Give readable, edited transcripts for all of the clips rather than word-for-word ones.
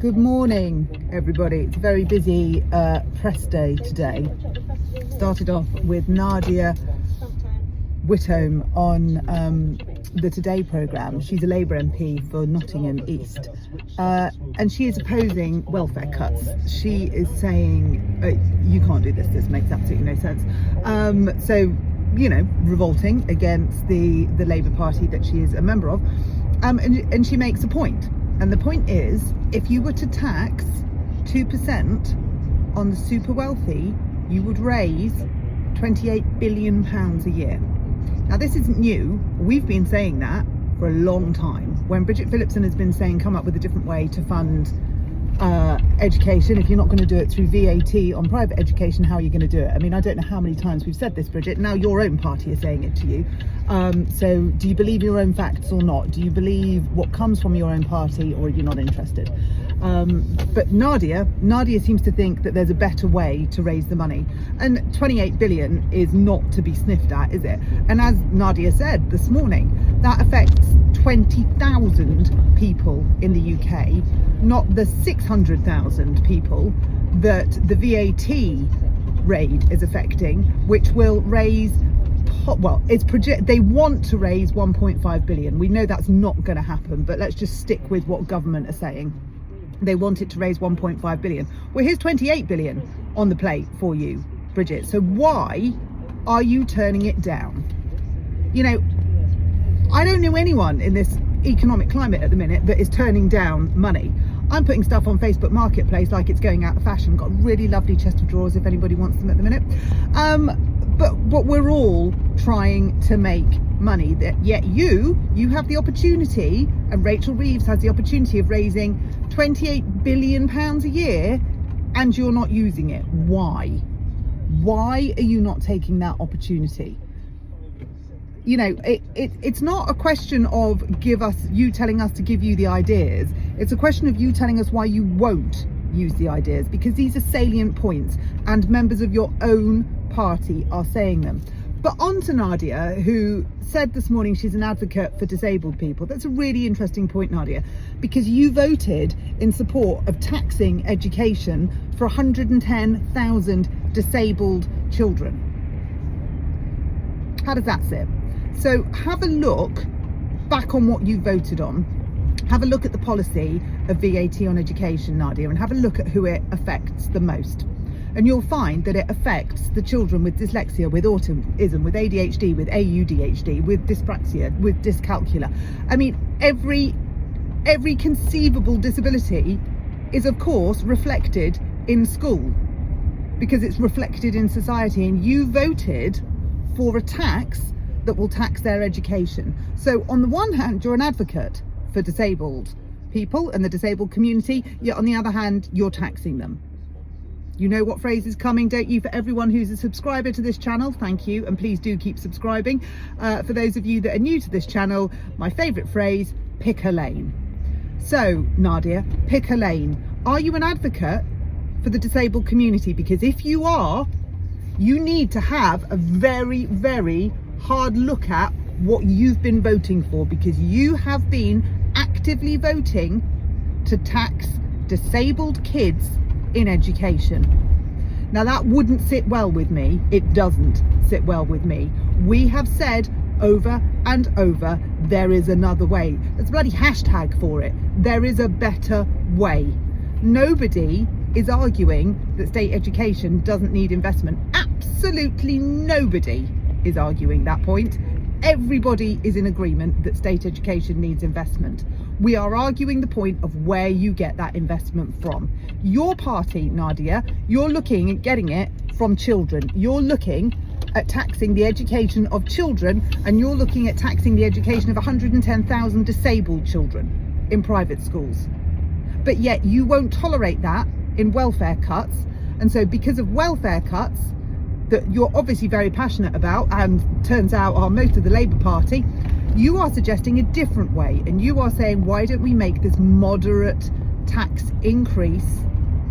Good morning, everybody. It's a very busy press day today. Started off with Nadia Whittome on the Today programme. She's a Labour MP for Nottingham East, and she is opposing welfare cuts. She is saying, you can't do this makes absolutely no sense. So, you know, revolting against the Labour Party that she is a member of, and she makes a point. And the point is, if you were to tax 2% on the super wealthy, you would raise £28 billion a year. Now, this isn't new. We've been saying that for a long time. When Bridget Phillipson has been saying, come up with a different way to fund education. If you're not going to do it through VAT on private education, how are you going to do it? I mean, I don't know how many times we've said this, Bridget. Now your own party is saying it to you. So do you believe your own facts or not? Do you believe what comes from your own party, or are you not interested? But Nadia seems to think that there's a better way to raise the money, and 28 billion is not to be sniffed at, is it? And as Nadia said this morning, that affects 20,000 people in the UK, not the 600,000 people that the VAT raid is affecting, which will raise, well, they want to raise 1.5 billion. We know that's not going to happen, but let's just stick with what government are saying. They want it to raise 1.5 billion. Well, here's 28 billion on the plate for you, Bridget. So why are you turning it down? You know, I don't know anyone in this economic climate at the minute that is turning down money. I'm putting stuff on Facebook Marketplace like it's going out of fashion. Got a really lovely chest of drawers if anybody wants them at the minute. But we're all trying to make money. Yet you have the opportunity, and Rachel Reeves has the opportunity of raising £28 billion a year, and you're not using it. Why? Why are you not taking that opportunity? You know, it's not a question of you telling us to give you the ideas. It's a question of you telling us why you won't use the ideas, because these are salient points and members of your own party are saying them. But on to Nadia, who said this morning she's an advocate for disabled people. That's a really interesting point, Nadia, because you voted in support of taxing education for 110,000 disabled children. How does that sit? So have a look back on what you voted on. Have a look at the policy of VAT on education, Nadia, and have a look at who it affects the most. And you'll find that it affects the children with dyslexia, with autism, with ADHD, with AUDHD, with dyspraxia, with dyscalculia. I mean, every conceivable disability is, of course, reflected in school, because it's reflected in society. And you voted for a tax that will tax their education. So on the one hand, you're an advocate for disabled people and the disabled community, yet on the other hand, you're taxing them. You know what phrase is coming, don't you? For everyone who's a subscriber to this channel, thank you, and please do keep subscribing. For those of you that are new to this channel, my favourite phrase, pick a lane. So, Nadia, pick a lane. Are you an advocate for the disabled community? Because if you are, you need to have a very, very hard look at what you've been voting for, because you have been actively voting to tax disabled kids in education. Now, that wouldn't sit well with me. It doesn't sit well with me. We have said over and over, there is another way. There's a bloody hashtag for it. There is a better way. Nobody is arguing that state education doesn't need investment. Absolutely nobody is arguing that point. Everybody is in agreement that state education needs investment. We are arguing the point of where you get that investment from. Your party, Nadia, you're looking at getting it from children. You're looking at taxing the education of children, and you're looking at taxing the education of 110,000 disabled children in private schools. But yet you won't tolerate that in welfare cuts. And so because of welfare cuts that you're obviously very passionate about, and turns out are most of the Labour Party, you are suggesting a different way, and you are saying, why don't we make this moderate tax increase,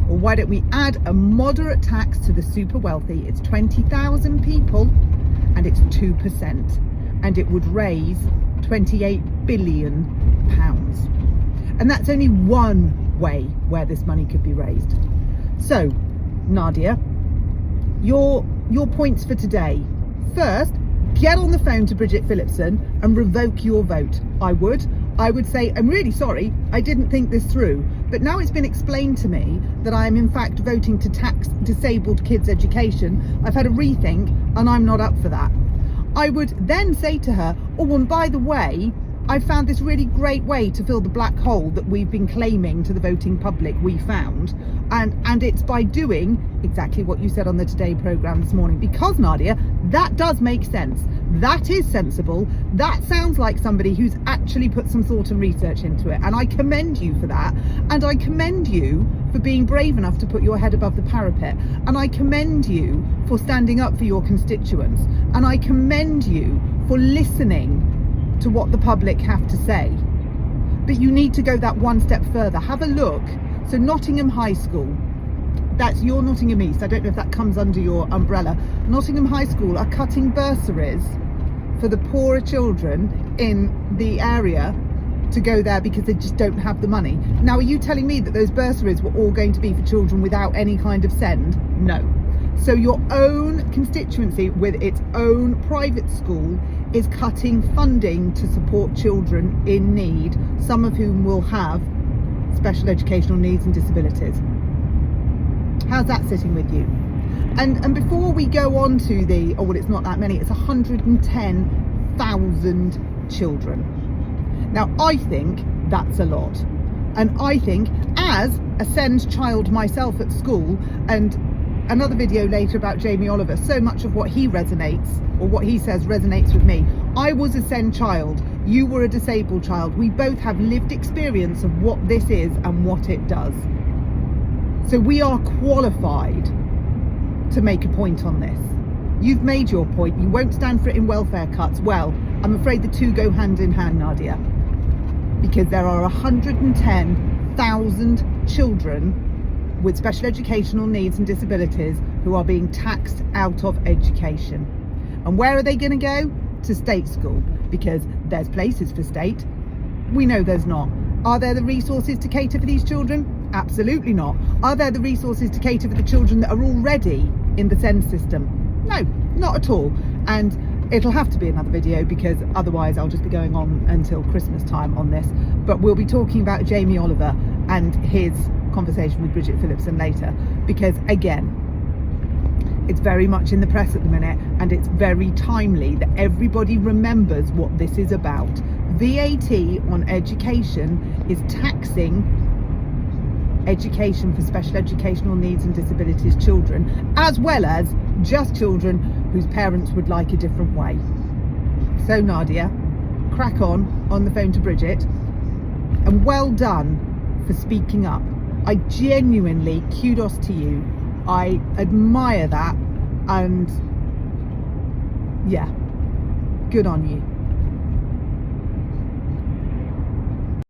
or why don't we add a moderate tax to the super wealthy? It's 20,000 people and it's 2%, and it would raise £28 billion. And that's only one way where this money could be raised. So, Nadia, your points for today. First, get on the phone to Bridget Phillipson and revoke your vote. I would say, I'm really sorry, I didn't think this through, but now it's been explained to me that I am in fact voting to tax disabled kids' education. I've had a rethink and I'm not up for that. I would then say to her, oh, and by the way, I found this really great way to fill the black hole that we've been claiming to the voting public we found. And it's by doing exactly what you said on the Today programme this morning. Because, Nadia, that does make sense. That is sensible. That sounds like somebody who's actually put some thought and research into it. And I commend you for that. And I commend you for being brave enough to put your head above the parapet. And I commend you for standing up for your constituents. And I commend you for listening to what the public have to say. But you need to go that one step further. Have a look. So Nottingham High School, that's your Nottingham East, I don't know if that comes under your umbrella. Nottingham High School are cutting bursaries for the poorer children in the area to go there because they just don't have the money. Now, are you telling me that those bursaries were all going to be for children without any kind of send? No. So your own constituency with its own private school is cutting funding to support children in need, some of whom will have special educational needs and disabilities. How's that sitting with you? And before we go on to it's not that many, it's 110,000 children. Now, I think that's a lot. And I think, as a SEND child myself at school, and another video later about Jamie Oliver, so much of what he resonates, or what he says resonates with me. I was a SEND child, you were a disabled child. We both have lived experience of what this is and what it does. So we are qualified to make a point on this. You've made your point, you won't stand for it in welfare cuts. Well, I'm afraid the two go hand in hand, Nadia, because there are 110,000 children with special educational needs and disabilities who are being taxed out of education. And where are they going to go? To state school, because there's places for state. We know there's not. Are there the resources to cater for these children? Absolutely not. Are there the resources to cater for the children that are already in the SEND system? No, not at all. And it'll have to be another video, because otherwise I'll just be going on until Christmas time on this. But we'll be talking about Jamie Oliver and his conversation with Bridget Phillipson later, because again, it's very much in the press at the minute, and it's very timely that everybody remembers what this is about. VAT on education is taxing education for special educational needs and disabilities children, as well as just children whose parents would like a different way. So Nadia, crack on the phone to Bridget, and well done for speaking up. I genuinely, kudos to you. I admire that, and yeah, good on you.